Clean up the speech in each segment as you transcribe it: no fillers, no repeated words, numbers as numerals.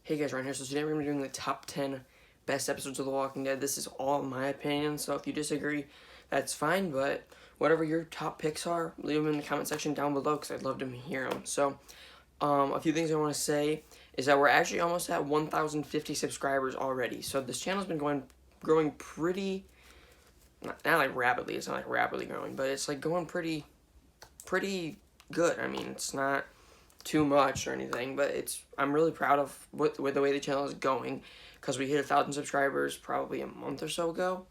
Hey guys, Ryan here. So today we're going to be doing the top 10 best episodes of The Walking Dead. This is all my opinion, so if you disagree, that's fine, but whatever your top picks are, leave them in the comment section down below because I'd love to hear them. So, a few things I want to say is that we're actually almost at 1,050 subscribers already. So this channel's been growing pretty, not like rapidly, it's not like rapidly growing, but it's like going pretty good. I mean, it's not too much or anything, but I'm really proud of with the way the channel is going, because we hit 1,000 subscribers probably a month or so ago,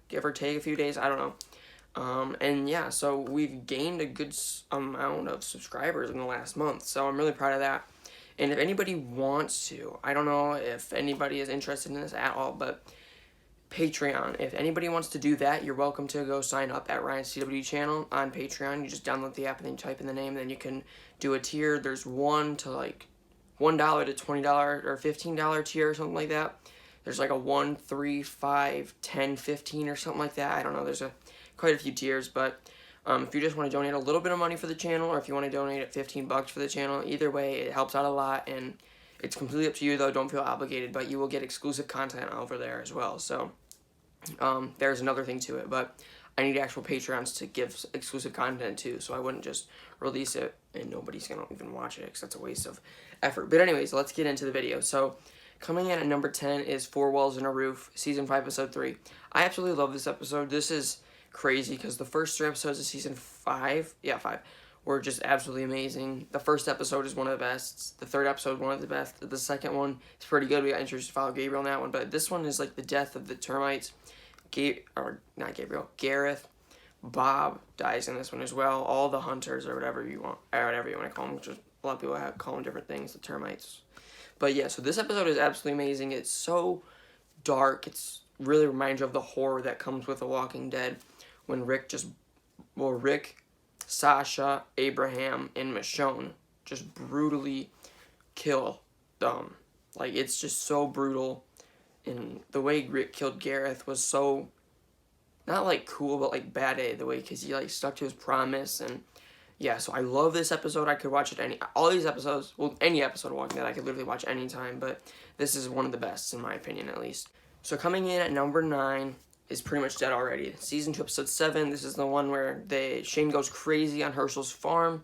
give or take a few days, I don't know. And yeah, so we've gained a good amount of subscribers in the last month, so I'm really proud of that. And if anybody wants to, I don't know if anybody is interested in this at all, but Patreon. If anybody wants to do that, you're welcome to go sign up at Ryan's CW channel on Patreon. You just download the app and then you type in the name, and then you can do a tier. There's $1 to $20 or $15 tier or something like that. There's like a 1, 3, 5, 10, 15 or something like that. I don't know. There's quite a few tiers, but if you just want to donate a little bit of money for the channel, or if you want to donate at $15 for the channel, either way, it helps out a lot, and it's completely up to you, though. Don't feel obligated, but you will get exclusive content over there as well. So there's another thing to it, but I need actual Patreons to give exclusive content too, so I wouldn't just release it and nobody's gonna even watch it because that's a waste of effort. But anyways, let's get into the video. So coming in at number 10 is Four Walls and a Roof, Season 5, Episode 3. I absolutely love this episode. This is crazy because the first 3 episodes of Season 5, were just absolutely amazing. The first episode is one of the best. The third episode, one of the best. The second one is pretty good. We got introduced to Father Gabriel in that one, but this one is like the death of the termites. Gareth, Bob dies in this one as well. All the hunters, or whatever you want to call them, which is, a lot of people call them different things, the termites. But yeah, so this episode is absolutely amazing. It's so dark. It's really reminds you of the horror that comes with The Walking Dead when Rick, Sasha, Abraham, and Michonne just brutally kill them. Like, it's just so brutal. And the way Rick killed Gareth was so, not like cool, but like bad the way, because he like stuck to his promise. And yeah, so I love this episode. I could watch it all these episodes, well, any episode of Walking Dead I could literally watch anytime, but this is one of the best in my opinion, at least. So coming in at number 9 is Pretty Much Dead Already. Season 2, Episode 7, this is the one where Shane goes crazy on Hershel's farm,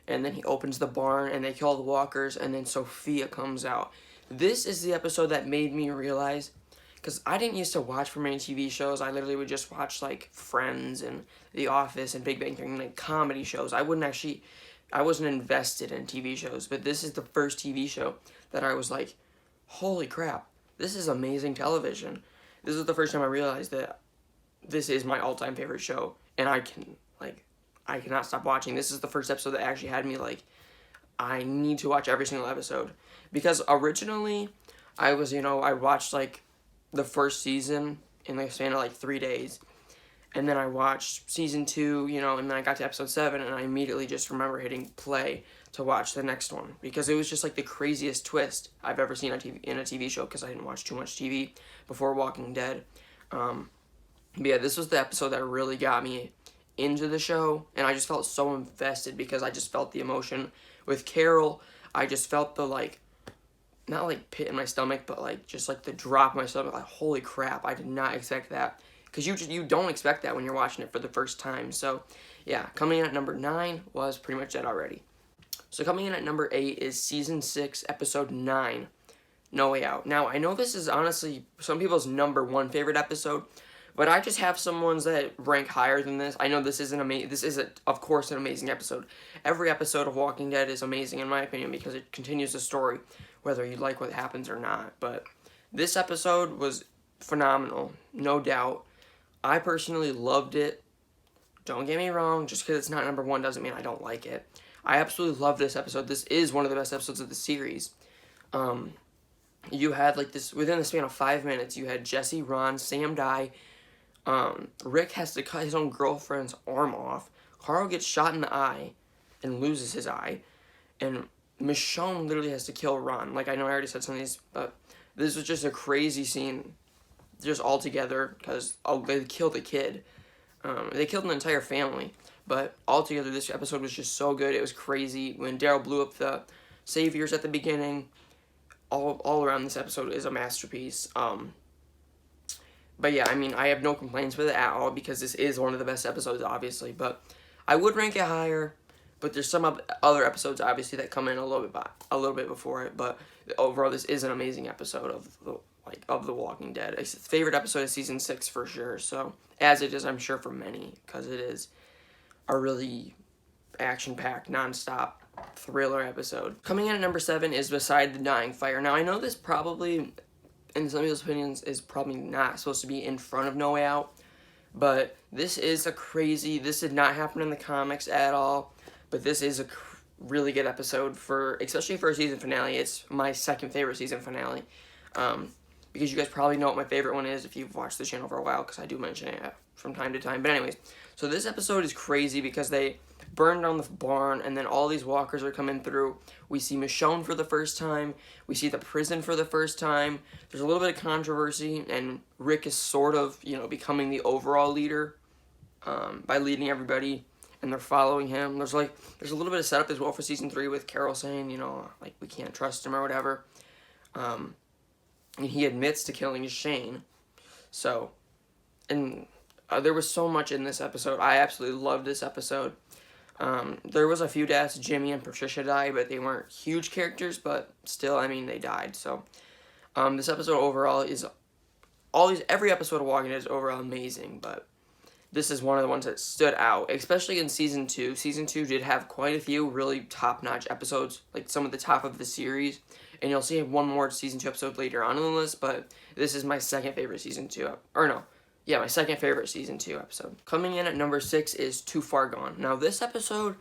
and then he opens the barn, and they kill all the walkers, and then Sophia comes out. This is the episode that made me realize, because I didn't used to watch for many TV shows. I literally would just watch, like, Friends and The Office and Big Bang Theory, like, comedy shows. I wasn't invested in TV shows, but this is the first TV show that I was like, holy crap, this is amazing television. This is the first time I realized that this is my all-time favorite show, and I cannot stop watching. This is the first episode that actually had me, like, I need to watch every single episode. Because originally, I watched, like, the first season in, like, a span of, like, 3 days. And then I watched season 2, and then I got to episode 7, and I immediately just remember hitting play to watch the next one. Because it was just, like, the craziest twist I've ever seen in a TV show, because I didn't watch too much TV before Walking Dead. But yeah, this was the episode that really got me into the show, and I just felt so invested because I just felt the emotion with Carol. I just felt the, like, not like pit in my stomach, but like just like the drop in my stomach, like holy crap, I did not expect that, because you don't expect that when you're watching it for the first time. So yeah, coming in at number 9 was Pretty Much Dead Already. So coming in at number 8 is Season 6, Episode 9, No Way Out. Now, I know this is honestly some people's number 1 favorite episode, but I just have some ones that rank higher than this. I know this is of course an amazing episode. Every episode of Walking Dead is amazing in my opinion because it continues the story, whether you like what happens or not. But this episode was phenomenal, no doubt. I personally loved it. Don't get me wrong, just because it's not number 1 doesn't mean I don't like it. I absolutely love this episode. This is one of the best episodes of the series. You had, like, this, within the span of 5 minutes, you had Jesse, Ron, Sam die. Rick has to cut his own girlfriend's arm off. Carl gets shot in the eye and loses his eye. And Michonne literally has to kill Ron. Like, I know I already said some of these, but this was just a crazy scene, just all together, because they killed the kid. They killed an entire family, but all together, this episode was just so good. It was crazy. When Daryl blew up the saviors at the beginning. All around this episode is a masterpiece. But yeah, I mean, I have no complaints with it at all because this is one of the best episodes, obviously. But I would rank it higher. But there's some other episodes, obviously, that come in a little bit before it. But overall, this is an amazing episode of The Walking Dead. It's favorite episode of season 6 for sure. So as it is, I'm sure for many, because it is a really action-packed, non-stop thriller episode. Coming in at number 7 is Beside the Dying Fire. Now, I know this probably, in some people's opinions, is probably not supposed to be in front of No Way Out, but this did not happen in the comics at all, but this is a really good episode, especially for a season finale. It's my second favorite season finale, because you guys probably know what my favorite one is if you've watched the channel for a while, because I do mention it from time to time. But anyways, so this episode is crazy because they burned down the barn, and then all these walkers are coming through. We see Michonne for the first time. We see the prison for the first time. There's a little bit of controversy, and Rick is sort of, becoming the overall leader by leading everybody, and they're following him. There's a little bit of setup as well for season 3 with Carol saying, we can't trust him or whatever. And he admits to killing Shane. So, and there was so much in this episode. I absolutely loved this episode. There was a few deaths. Jimmy and Patricia died, but they weren't huge characters, but still, they died. So, this episode overall is, every episode of Walking Dead is overall amazing, but this is one of the ones that stood out, especially in season 2. Season 2 did have quite a few really top-notch episodes, like some of the top of the series, and you'll see one more season 2 episode later on in the list, but this is my second favorite season 2, my second favorite season 2 episode. Coming in at number 6 is Too Far Gone. Now, this episode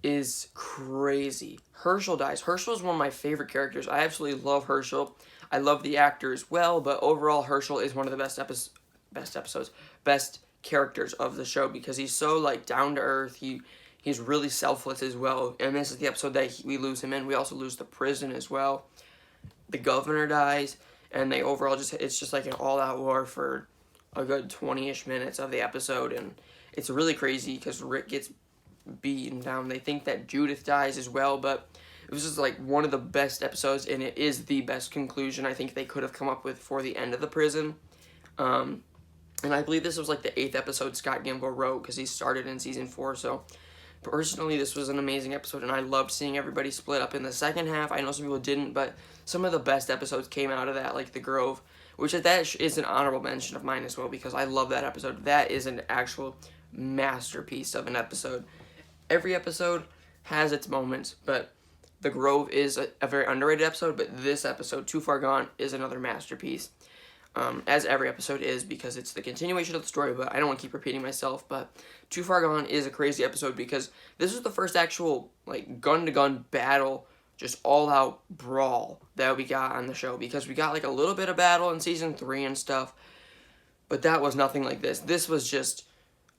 is crazy. Herschel dies. Herschel is one of my favorite characters. I absolutely love Herschel. I love the actor as well, but overall, Herschel is one of the best characters of the show because he's so, down to earth. He's really selfless as well, and this is the episode that we lose him in. We also lose the prison as well. The governor dies, and they overall it's just like an all-out war for a good 20-ish minutes of the episode, and it's really crazy because Rick gets beaten down. They think that Judith dies as well, but it was just one of the best episodes, and it is the best conclusion I think they could have come up with for the end of the prison. And I believe this was the 8th episode Scott Gimple wrote because he started in season 4, so personally this was an amazing episode, and I loved seeing everybody split up in the second half. I know some people didn't, but some of the best episodes came out of that, like The Grove, which that is an honorable mention of mine as well because I love that episode. That is an actual masterpiece of an episode. Every episode has its moments, but The Grove is a very underrated episode, but this episode, Too Far Gone, is another masterpiece. As every episode is because it's the continuation of the story, but I don't want to keep repeating myself, but Too Far Gone is a crazy episode because this was the first actual gun-to-gun battle, just all-out brawl that we got on the show, because we got a little bit of battle in season 3 and stuff, but that was nothing like this. This was just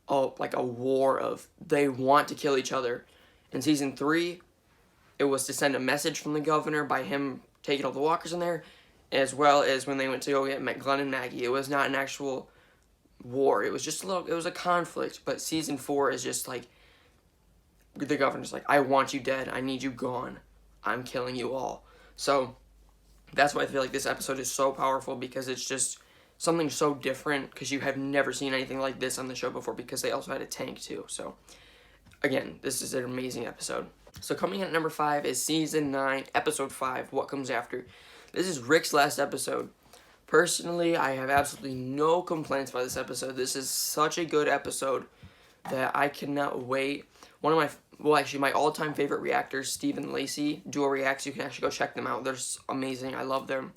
a war of they want to kill each other. In season 3, it was to send a message from the governor by him taking all the walkers in there, as well as when they went to go get Glenn and Maggie. It was not an actual war. It was just it was a conflict. But season 4 is just the governor's I want you dead. I need you gone. I'm killing you all. So that's why I feel this episode is so powerful, because it's just something so different, because you have never seen anything like this on the show before, because they also had a tank too. So again, this is an amazing episode. So coming in at number 5 is season 9, episode 5, What Comes After. This is Rick's last episode. Personally, I have absolutely no complaints about this episode. This is such a good episode that I cannot wait. One of my all-time favorite reactors, Steve and Lacey, Duo Reacts. You can actually go check them out. They're amazing. I love them.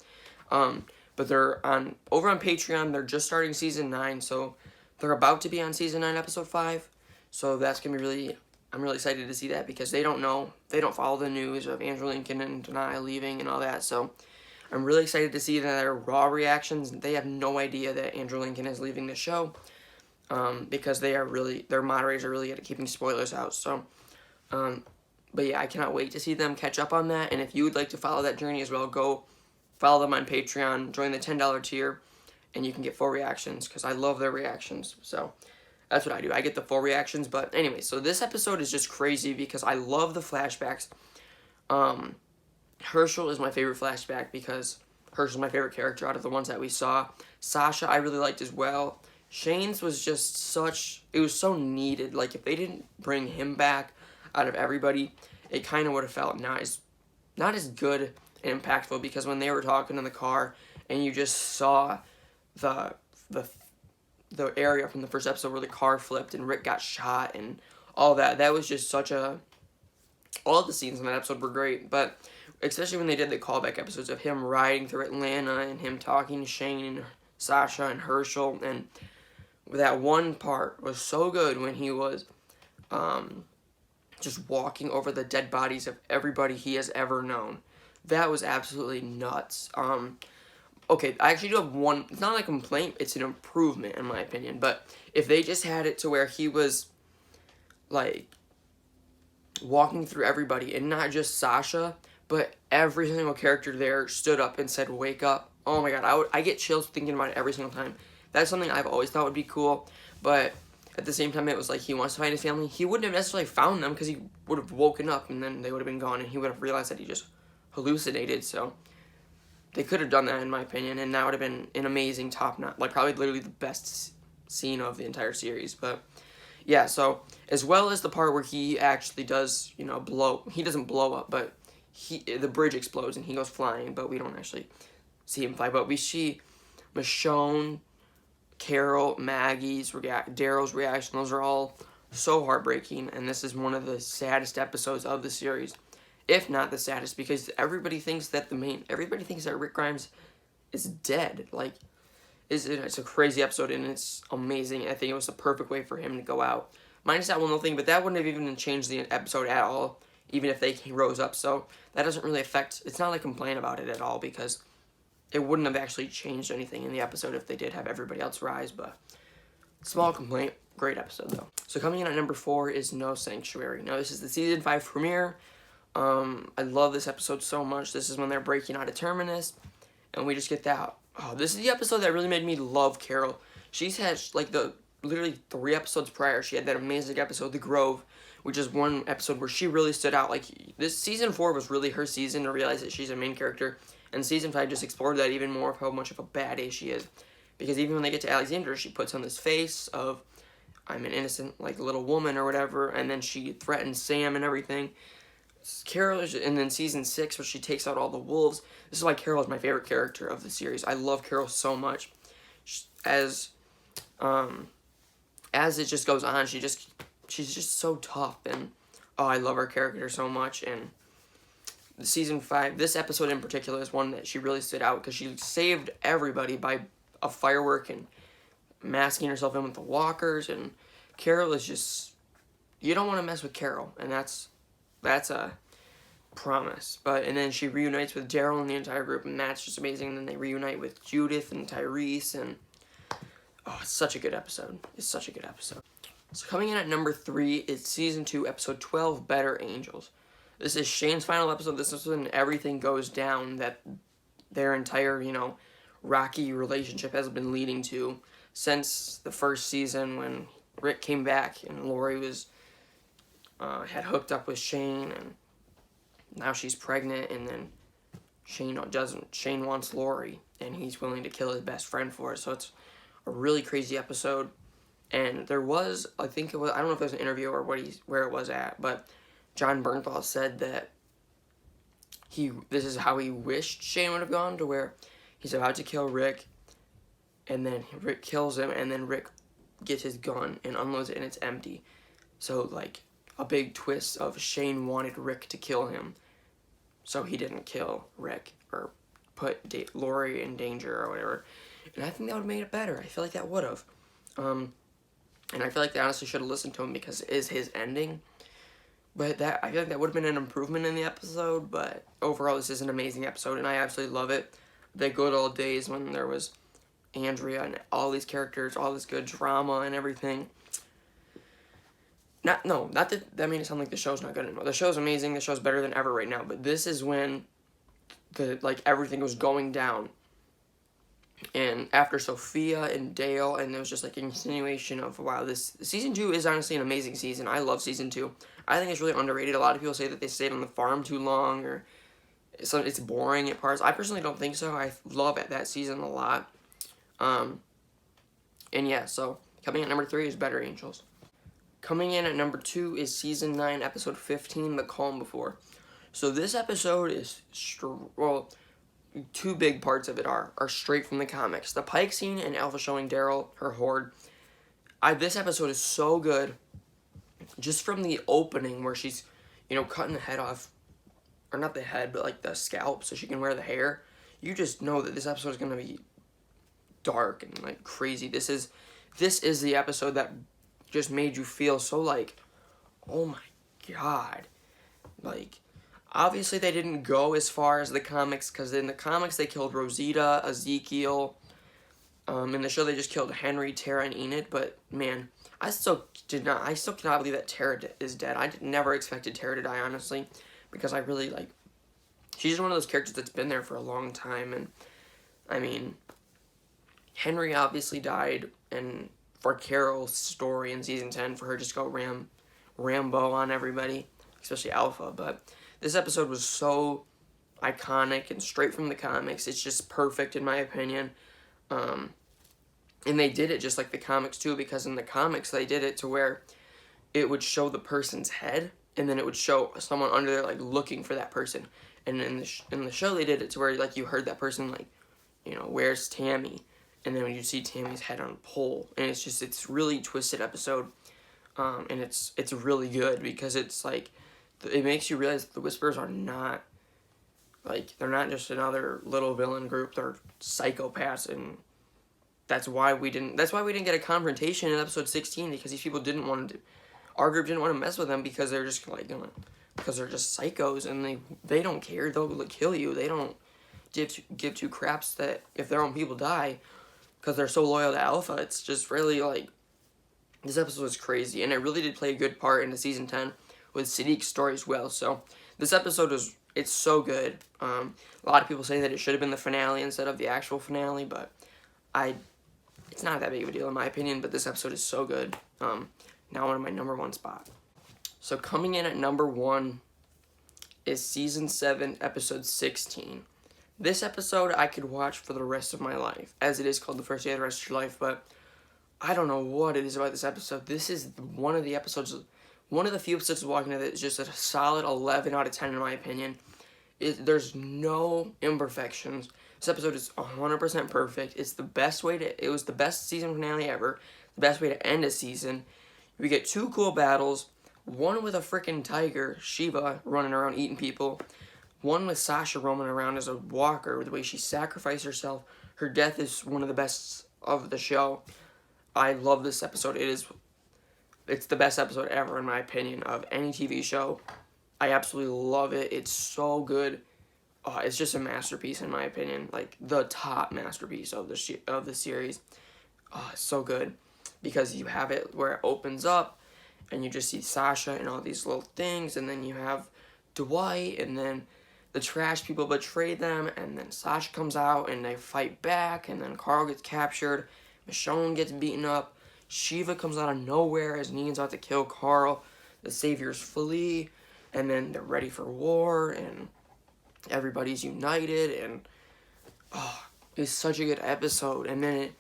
But they're over on Patreon. They're just starting season 9, so they're about to be on season 9, episode 5. So that's gonna be I'm really excited to see that, because they don't follow the news of Andrew Lincoln and Denai leaving and all that. So I'm really excited to see their raw reactions. They have no idea that Andrew Lincoln is leaving the show, because their moderators are really good at keeping spoilers out. So, but yeah, I cannot wait to see them catch up on that. And if you would like to follow that journey as well, go follow them on Patreon, join the $10 tier, and you can get full reactions, because I love their reactions. So that's what I do. I get the full reactions. But anyway, so this episode is just crazy because I love the flashbacks. Herschel is my favorite flashback because Herschel's my favorite character out of the ones that we saw. Sasha I really liked as well. Shane's was just it was so needed. Like, if they didn't bring him back out of everybody, it kind of would have felt not as good and impactful, because when they were talking in the car and you just saw the area from the first episode where the car flipped and Rick got shot and all that was just all the scenes in that episode were great, but especially when they did the callback episodes of him riding through Atlanta and him talking to Shane and Sasha and Herschel, and that one part was so good when he was just walking over the dead bodies of everybody he has ever known. That was absolutely nuts. Okay, I actually do have one, it's not a complaint, it's an improvement in my opinion, but if they just had it to where he was, like, walking through everybody, and not just Sasha, but every single character there stood up and said, "Wake up." Oh my god, I get chills thinking about it every single time. That's something I've always thought would be cool, but at the same time, it was like he wants to find his family. He wouldn't have necessarily found them, because he would have woken up and then they would have been gone, and he would have realized that he just hallucinated. So they could have done that, in my opinion, and that would have been an amazing top-notch, like, probably literally the best scene of the entire series. But yeah, so as well as the part where he actually does, he doesn't blow up, but the bridge explodes and he goes flying, but we don't actually see him fly. But we see Michonne, Carol, Maggie's, Daryl's reaction. Those are all so heartbreaking, and this is one of the saddest episodes of the series, if not the saddest, because everybody thinks that Rick Grimes is dead. Like, it's a crazy episode, and it's amazing. I think it was the perfect way for him to go out. Minus that one little thing, but that wouldn't have even changed the episode at all, even if they rose up. So that doesn't really affect, it's not like complain about it at all, because it wouldn't have actually changed anything in the episode if they did have everybody else rise. But small complaint, great episode though. So coming in at number 4 is No Sanctuary. Now this is the season 5 premiere. I love this episode so much. This is when they're breaking out of Terminus, and we just get that. Oh, this is the episode that really made me love Carol. She's had, like, literally 3 episodes prior, she had that amazing episode, The Grove, which is one episode where she really stood out. Like, this season 4 was really her season to realize that she's a main character, and season 5 just explored that even more, of how much of a badass she is. Because even when they get to Alexandria, she puts on this face of, I'm an innocent, like, little woman or whatever, and then she threatens Sam and everything. Carol is, and then season 6 where she takes out all the wolves. This is why Carol is my favorite character of the series. I love Carol so much. As it just goes on, she's just so tough, and I love her character so much. And the season 5, this episode in particular, is one that she really stood out because she saved everybody by a firework and masking herself in with the walkers. And Carol is just, you don't want to mess with Carol, and that's a promise. And then she reunites with Daryl and the entire group, and that's just amazing. And then they reunite with Judith and Tyrese, and it's such a good episode. It's such a good episode. So coming in at number 3 is season 2, episode 12, Better Angels. This is Shane's final episode. This is when everything goes down that their entire, rocky relationship has been leading to since the first season, when Rick came back and Lori was had hooked up with Shane, and now she's pregnant, and then Shane wants Lori, and he's willing to kill his best friend for it. So it's a really crazy episode. And there was, I don't know if it was an interview or where it was at, but John Bernthal said that this is how he wished Shane would have gone, to where he's about to kill Rick, and then Rick kills him, and then Rick gets his gun and unloads it, and it's empty. So, like, a big twist of Shane wanted Rick to kill him, so he didn't kill Rick or put Lori in danger or whatever. And I think that would have made it better. I feel like that would have. And I feel like they honestly should have listened to him, because it is his ending. But I feel like that would have been an improvement in the episode. But overall, this is an amazing episode, and I absolutely love it. The good old days when there was Andrea and all these characters, all this good drama and everything. Not that made it sound like the show's not good anymore. The show's amazing. The show's better than ever right now. But this is when everything was going down. and after Sophia and Dale, and it was just like a continuation of, wow, this season 2 is honestly an amazing season. I love season 2. I think it's really underrated. A lot of people say that they stayed on the farm too long, or it's boring at parts. I personally don't think so. I love that season a lot. And yeah, so coming in at number 3 is Better Angels. Coming in at number 2 is season 9, episode 15, The Calm Before. So this episode is, well, 2 big parts of it are straight from the comics. The Pike scene and Alpha showing Daryl her horde. This episode is so good. Just from the opening where she's, cutting the head off, or not the head, but like the scalp so she can wear the hair. You just know that this episode is going to be dark and like crazy. This is the episode that just made you feel so like, oh my god. Like, obviously they didn't go as far as the comics, because in the comics they killed Rosita, Ezekiel. In the show they just killed Henry, Tara, and Enid. But man, I still cannot believe that Tara is dead. I never expected Tara to die, honestly, because I really like. She's one of those characters that's been there for a long time, and I mean, Henry obviously died, and for Carol's story in season 10, for her just go Rambo on everybody, especially Alpha. But this episode was so iconic and straight from the comics. It's just perfect in my opinion. And they did it just like the comics too, because in the comics they did it to where it would show the person's head, and then it would show someone under there like looking for that person. And in the show they did it to where like you heard that person like, where's Tammy? And then when you see Tammy's head on a pole, and it's really twisted episode, and it's really good because it's like, it makes you realize that the Whisperers are not, like, they're not just another little villain group, they're psychopaths, and that's why we didn't get a confrontation in episode 16, because these people our group didn't want to mess with them, because they're just like, because they're just psychos, and they don't care, they'll kill you, they don't give two craps that if their own people die, because they're so loyal to Alpha. It's just really like, this episode was crazy, and it really did play a good part into season 10 with Siddiq's story as well. So this episode it's so good. A lot of people say that it should have been the finale instead of the actual finale, but it's not that big of a deal in my opinion. But this episode is so good. Now on my number 1 spot. So coming in at number 1 is season 7, episode 16. This episode I could watch for the rest of my life, as it is called The First Day of the Rest of Your Life, but I don't know what it is about this episode. This is one of the few episodes of Walking Dead that is just a solid 11 out of 10 in my opinion. There's no imperfections. This episode is 100% perfect. It was the best season finale ever, the best way to end a season. We get 2 cool battles, one with a freaking tiger, Shiva, running around eating people. One with Sasha roaming around as a walker, the way she sacrificed herself. Her death is one of the best of the show. I love this episode. It's the best episode ever, in my opinion, of any TV show. I absolutely love it. It's so good. It's just a masterpiece, in my opinion. Like, the top masterpiece of the series. It's so good. Because you have it where it opens up, and you just see Sasha and all these little things, and then you have Dwight, and then the trash people betray them, and then Sasha comes out, and they fight back, and then Carl gets captured, Michonne gets beaten up, Shiva comes out of nowhere as Negan's about to kill Carl, the Saviors flee, and then they're ready for war, and everybody's united, and it's such a good episode. And then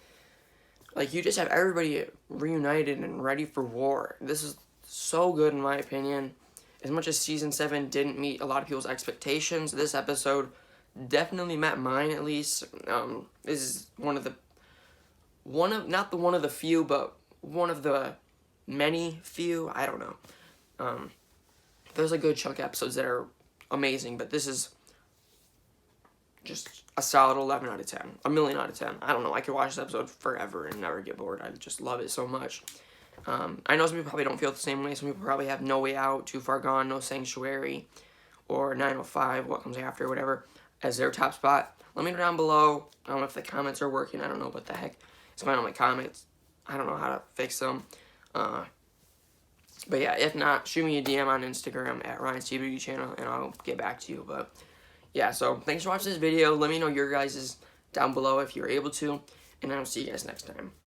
you just have everybody reunited and ready for war. This is so good, in my opinion. As much as season 7 didn't meet a lot of people's expectations, this episode definitely met mine, at least. This is one of the few, but one of the many few, I don't know. There's a good chunk of episodes that are amazing, but this is just a solid 11 out of 10. A million out of 10. I don't know, I could watch this episode forever and never get bored. I just love it so much. I know some people probably don't feel the same way. Some people probably have No Way Out, Too Far Gone, No Sanctuary, or 905, What Comes After, whatever, as their top spot. Let me know down below. I don't know if the comments are working. I don't know what the heck is going on with my comments. I don't know how to fix them. But yeah, if not, shoot me a DM on Instagram at Ryan's TBD channel, and I'll get back to you. But yeah, so thanks for watching this video. Let me know your guys' down below if you're able to, and I will see you guys next time.